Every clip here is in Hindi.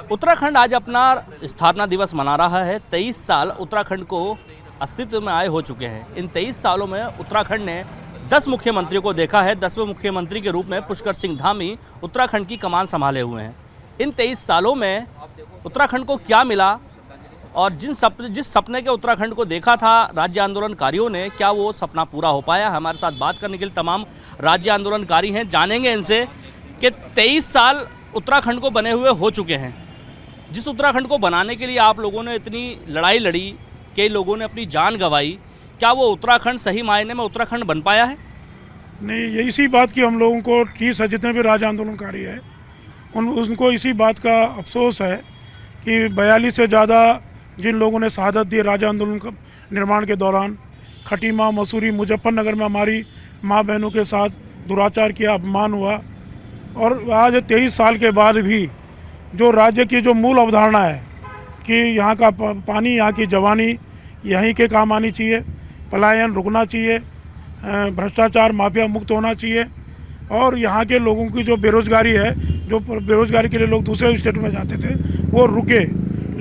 उत्तराखंड आज अपना स्थापना दिवस मना रहा है। 23 साल उत्तराखंड को अस्तित्व में आए हो चुके हैं। इन 23 सालों में उत्तराखंड ने 10 मुख्यमंत्रियों को देखा है। 10वें मुख्यमंत्री के रूप में पुष्कर सिंह धामी उत्तराखंड की कमान संभाले हुए हैं। इन 23 सालों में उत्तराखंड को क्या मिला और जिस सपने के उत्तराखंड को देखा था राज्य आंदोलनकारियों ने, क्या वो सपना पूरा हो पाया? हमारे साथ बात करने के लिए तमाम राज्य आंदोलनकारी हैं। जानेंगे इनसे कि 23 साल उत्तराखंड को बने हुए हो चुके हैं। जिस उत्तराखंड को बनाने के लिए आप लोगों ने इतनी लड़ाई लड़ी, कई लोगों ने अपनी जान गंवाई, क्या वो उत्तराखंड सही मायने में उत्तराखंड बन पाया है? नहीं, ये इसी बात की हम लोगों को ठेस है, जितने भी राज्य आंदोलनकारी है उनको इसी बात का अफसोस है कि 42 से ज़्यादा जिन लोगों ने शहादत दी राज्य आंदोलन का निर्माण के दौरान, खटीमा, मसूरी, मुजफ्फरनगर में हमारी माँ बहनों के साथ दुराचार किया, अपमान हुआ। और आज 23 साल के बाद भी जो राज्य की जो मूल अवधारणा है कि यहाँ का पानी, यहाँ की जवानी यहीं के काम आनी चाहिए, पलायन रुकना चाहिए, भ्रष्टाचार माफिया मुक्त होना चाहिए और यहाँ के लोगों की जो बेरोज़गारी है, जो बेरोज़गारी के लिए लोग दूसरे स्टेट में जाते थे, वो रुके।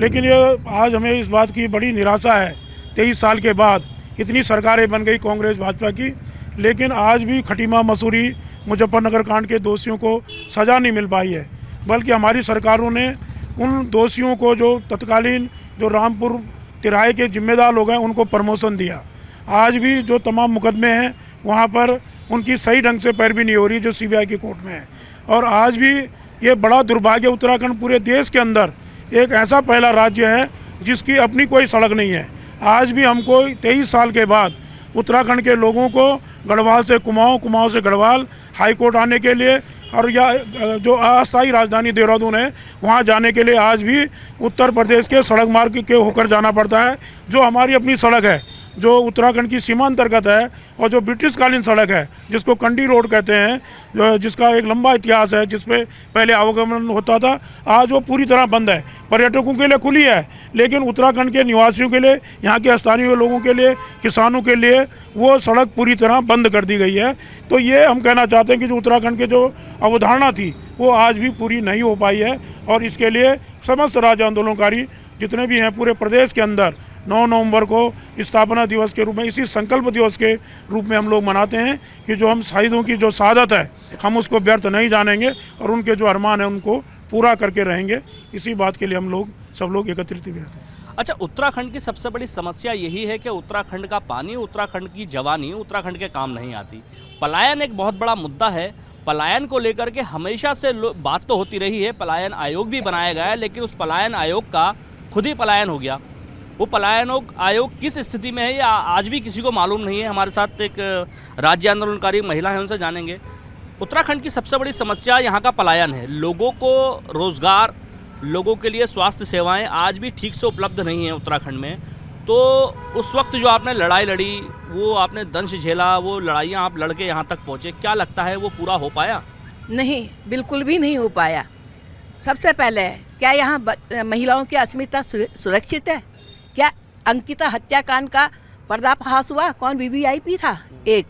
लेकिन ये आज हमें इस बात की बड़ी निराशा है, 23 साल के बाद इतनी सरकारें बन गई कांग्रेस भाजपा की, लेकिन आज भी खटीमा, मसूरी, मुजफ्फरनगर कांड के दोषियों को सज़ा नहीं मिल पाई है। बल्कि हमारी सरकारों ने उन दोषियों को, जो तत्कालीन जो रामपुर तिराहे के जिम्मेदार लोग हैं, उनको प्रमोशन दिया। आज भी जो तमाम मुकदमे हैं वहाँ पर उनकी सही ढंग से पैरवी नहीं हो रही, जो सीबीआई की कोर्ट में है। और आज भी ये बड़ा दुर्भाग्य, उत्तराखंड पूरे देश के अंदर एक ऐसा पहला राज्य है जिसकी अपनी कोई सड़क नहीं है। आज भी हमको 23 साल के बाद उत्तराखंड के लोगों को गढ़वाल से कुमाऊं, कुमाऊं से गढ़वाल हाई कोर्ट आने के लिए और या जो अस्थायी राजधानी देहरादून है वहाँ जाने के लिए आज भी उत्तर प्रदेश के सड़क मार्ग के होकर जाना पड़ता है। जो हमारी अपनी सड़क है, जो उत्तराखंड की सीमा अंतर्गत है और जो ब्रिटिश कालीन सड़क है, जिसको कंडी रोड कहते हैं, जिसका एक लंबा इतिहास है, जिसपे पहले आवागमन होता था, आज वो पूरी तरह बंद है। पर्यटकों के लिए खुली है, लेकिन उत्तराखंड के निवासियों के लिए, यहाँ के स्थानीय लोगों के लिए, किसानों के लिए वो सड़क पूरी तरह बंद कर दी गई है। तो ये हम कहना चाहते हैं कि जो उत्तराखंड के जो अवधारणा थी वो आज भी पूरी नहीं हो पाई है। और इसके लिए समस्त राज्य आंदोलनकारी जितने भी हैं पूरे प्रदेश के अंदर 9 नवंबर को स्थापना दिवस के रूप में, इसी संकल्प दिवस के रूप में हम लोग मनाते हैं कि जो हम शहीदों की जो शहादत है हम उसको व्यर्थ नहीं जानेंगे और उनके जो अरमान है उनको पूरा करके रहेंगे। इसी बात के लिए हम लोग सब लोग एकत्रित भी रहते हैं। अच्छा, उत्तराखंड की सबसे बड़ी समस्या यही है कि उत्तराखंड का पानी, उत्तराखंड की जवानी उत्तराखंड के काम नहीं आती। पलायन एक बहुत बड़ा मुद्दा है। पलायन को लेकर के हमेशा से बात तो होती रही है, पलायन आयोग भी बनाया गया है, लेकिन उस पलायन आयोग का खुद ही पलायन हो गया। वो पलायन आयोग किस स्थिति में है या आज भी किसी को मालूम नहीं है। हमारे साथ एक राज्य आंदोलनकारी महिला है, उनसे जानेंगे। उत्तराखंड की सबसे बड़ी समस्या यहाँ का पलायन है। लोगों को रोज़गार, लोगों के लिए स्वास्थ्य सेवाएं आज भी ठीक से उपलब्ध नहीं है उत्तराखंड में। तो उस वक्त जो आपने लड़ाई लड़ी, वो आपने दंश झेला, वो लड़ाइयाँ आप लड़के यहाँ तक पहुँचे, क्या लगता है वो पूरा हो पाया? नहीं, बिल्कुल भी नहीं हो पाया। सबसे पहले, क्या यहाँ महिलाओं की अस्मिता सुरक्षित है? क्या अंकिता हत्याकांड का पर्दाफाश हुआ? कौन वीवीआईपी था? एक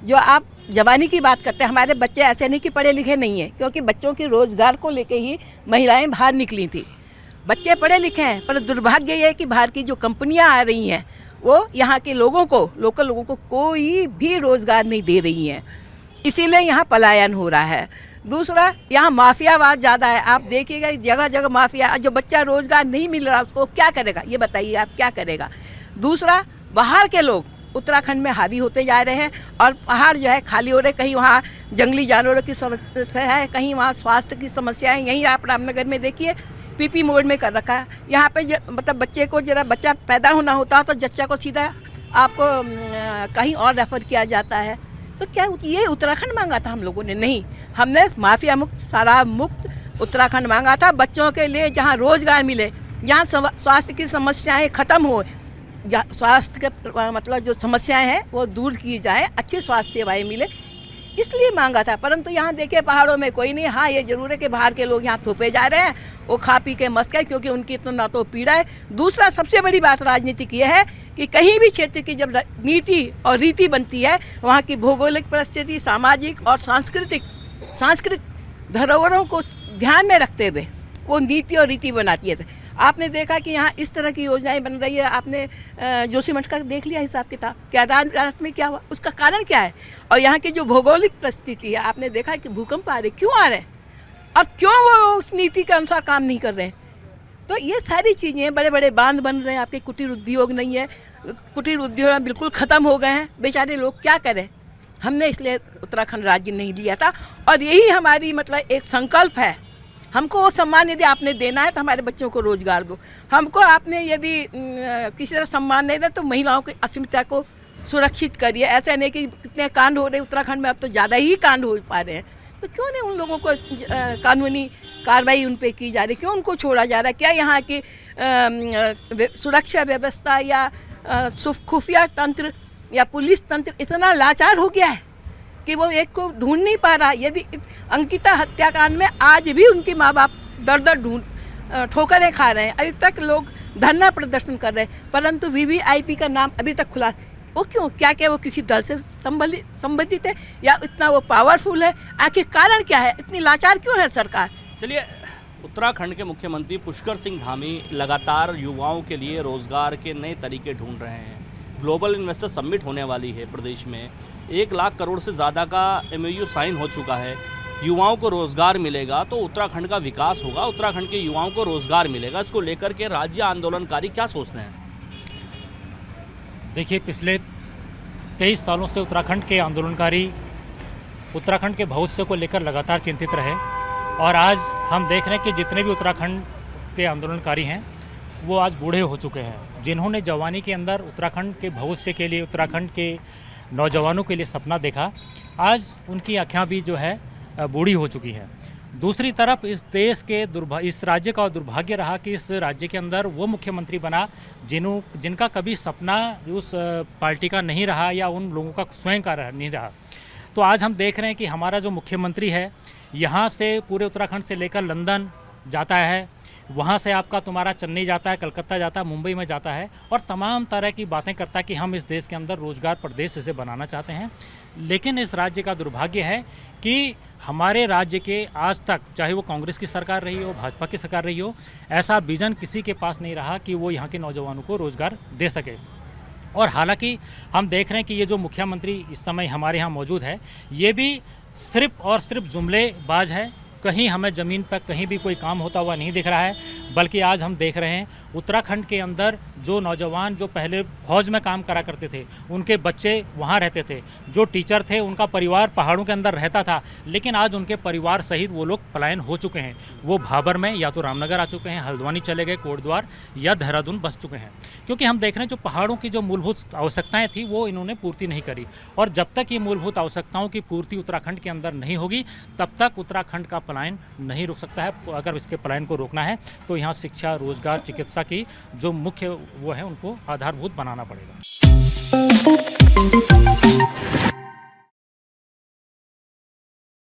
जो आप जवानी की बात करते हैं, हमारे बच्चे ऐसे नहीं कि पढ़े लिखे नहीं हैं, क्योंकि बच्चों के रोज़गार को लेके ही महिलाएं बाहर निकली थी। बच्चे पढ़े लिखे हैं, पर दुर्भाग्य ये है कि बाहर की जो कंपनियां आ रही हैं वो यहाँ के लोगों को, लोकल लोगों को कोई भी रोज़गार नहीं दे रही हैं। इसीलिए यहाँ पलायन हो रहा है। दूसरा, यहाँ माफियावाद ज़्यादा है। आप देखिएगा जगह जगह माफिया। जो बच्चा रोज़गार नहीं मिल रहा उसको क्या करेगा, ये बताइए आप, क्या करेगा? दूसरा, बाहर के लोग उत्तराखंड में हावी होते जा रहे हैं और पहाड़ जो है खाली हो रहे। कहीं वहाँ जंगली जानवरों की समस्या है, कहीं वहाँ स्वास्थ्य की समस्या है। यहीं आप रामनगर में देखिए पीपी मोड में कर रखा है। यहाँ पे मतलब बच्चे को जरा बच्चा पैदा होना होता है तो जच्चा को सीधा आपको कहीं और रेफर किया जाता है। तो क्या ये उत्तराखंड मांगा था हम लोगों ने? नहीं, हमने माफिया मुक्त, शराब मुक्त उत्तराखंड मांगा था। बच्चों के लिए जहाँ रोज़गार मिले, जहाँ स्वास्थ्य की समस्याएं ख़त्म हो, स्वास्थ्य के मतलब जो समस्याएं हैं वो दूर की जाए, अच्छी स्वास्थ्य सेवाएं मिले, इसलिए मांगा था। परंतु यहाँ देखिए पहाड़ों में कोई नहीं। हाँ, ये जरूर है कि बाहर के लोग यहाँ थोपे जा रहे हैं, वो खा पी के मस्त है, क्योंकि उनकी तो ना तो पीड़ा है। दूसरा, सबसे बड़ी बात राजनीतिक ये है कि कहीं भी क्षेत्र की जब नीति और रीति बनती है, वहाँ की भौगोलिक परिस्थिति, सामाजिक और सांस्कृतिक धरोहरों को ध्यान में रखते हुए वो नीति और रीति बनाती है। आपने देखा कि यहाँ इस तरह की योजनाएं बन रही है, आपने जोशीमठ का देख लिया हिसाब किताब, केदारनाथ में क्या हुआ, उसका कारण क्या है। और यहाँ की जो भौगोलिक परिस्थिति है, आपने देखा कि भूकंप आ रहे, क्यों आ रहे हैं और क्यों वो उस नीति के अनुसार काम नहीं कर रहे हैं। तो ये सारी चीज़ें, बड़े बड़े बांध बन रहे हैं, आपके कुटीर उद्योग नहीं है, कुटीर उद्योग बिल्कुल ख़त्म हो गए हैं, बेचारे लोग क्या करें। हमने इसलिए उत्तराखंड राज्य नहीं लिया था और यही हमारी मतलब एक संकल्प है। हमको वो सम्मान यदि आपने देना है तो हमारे बच्चों को रोजगार दो। हमको आपने यदि किसी तरह सम्मान नहीं दे तो महिलाओं की अस्मिता को सुरक्षित करिए। ऐसा नहीं कि कितने कांड हो रहे उत्तराखंड में, अब तो ज़्यादा ही कांड हो पा रहे हैं, तो क्यों नहीं उन लोगों को कानूनी कार्रवाई उन पे की जा रही, क्यों उनको छोड़ा जा रहा है। क्या यहाँ की सुरक्षा व्यवस्था या खुफिया तंत्र या पुलिस तंत्र इतना लाचार हो गया है कि वो एक को ढूंढ नहीं पा रहा। यदि अंकिता हत्याकांड में आज भी उनके माँ बाप दर दर ठोकरें खा रहे हैं, अभी तक लोग धरना प्रदर्शन कर रहे हैं, परंतु वीवीआईपी का नाम अभी तक खुला। वो क्यों, क्या वो किसी दल से संबंधित है या इतना वो पावरफुल है, आखिर कारण क्या है, इतनी लाचार क्यों है सरकार। चलिए, उत्तराखंड के मुख्यमंत्री पुष्कर सिंह धामी लगातार युवाओं के लिए रोजगार के नए तरीके ढूंढ रहे हैं। ग्लोबल इन्वेस्टर समिट होने वाली है प्रदेश में, 1 लाख करोड़ से ज़्यादा का MOU साइन हो चुका है। युवाओं को रोज़गार मिलेगा तो उत्तराखंड का विकास होगा, उत्तराखंड के युवाओं को रोज़गार मिलेगा। इसको लेकर के राज्य आंदोलनकारी क्या सोचते हैं? देखिए, पिछले 23 सालों से उत्तराखंड के आंदोलनकारी उत्तराखंड के भविष्य को लेकर लगातार चिंतित रहे और आज हम देख रहे हैं कि जितने भी उत्तराखंड के आंदोलनकारी हैं वो आज बूढ़े हो चुके हैं। जिन्होंने जवानी के अंदर उत्तराखंड के भविष्य के लिए, उत्तराखंड के नौजवानों के लिए सपना देखा, आज उनकी आँखें भी जो है बूढ़ी हो चुकी हैं। दूसरी तरफ इस देश के इस राज्य का दुर्भाग्य रहा कि इस राज्य के अंदर वो मुख्यमंत्री बना जिनका कभी सपना उस पार्टी का नहीं रहा या उन लोगों का स्वयं का नहीं रहा। तो आज हम देख रहे हैं कि हमारा जो मुख्यमंत्री है यहाँ से पूरे उत्तराखंड से लेकर लंदन जाता है, वहाँ से आपका तुम्हारा चेन्नई जाता है, कलकत्ता जाता है, मुंबई में जाता है और तमाम तरह की बातें करता है कि हम इस देश के अंदर रोजगार प्रदेश इसे बनाना चाहते हैं। लेकिन इस राज्य का दुर्भाग्य है कि हमारे राज्य के आज तक, चाहे वो कांग्रेस की सरकार रही हो, भाजपा की सरकार रही हो, ऐसा विजन किसी के पास नहीं रहा कि वो यहाँ के नौजवानों को रोजगार दे सके। और हालांकि हम देख रहे हैं कि ये जो मुख्यमंत्री इस समय हमारे यहाँ मौजूद है, ये भी सिर्फ और सिर्फ जुमलेबाज है। कहीं हमें ज़मीन पर कहीं भी कोई काम होता हुआ नहीं दिख रहा है, बल्कि आज हम देख रहे हैं उत्तराखंड के अंदर जो नौजवान जो पहले फौज में काम करा करते थे, उनके बच्चे वहाँ रहते थे, जो टीचर थे उनका परिवार पहाड़ों के अंदर रहता था, लेकिन आज उनके परिवार सहित वो लोग पलायन हो चुके हैं। वो भाबर में या तो रामनगर आ चुके हैं, हल्द्वानी चले गए, कोटद्वार या देहरादून बस चुके हैं, क्योंकि हम देख रहे हैं जो पहाड़ों की जो मूलभूत आवश्यकताएँ थी वो इन्होंने पूर्ति नहीं करी। और जब तक ये मूलभूत आवश्यकताओं की पूर्ति उत्तराखंड के अंदर नहीं होगी, तब तक उत्तराखंड का पलायन नहीं रुक सकता है। अगर इसके पलायन को रोकना है तो यहाँ शिक्षा, रोजगार, चिकित्सा की जो मुख्य वो है उनको आधारभूत बनाना पड़ेगा।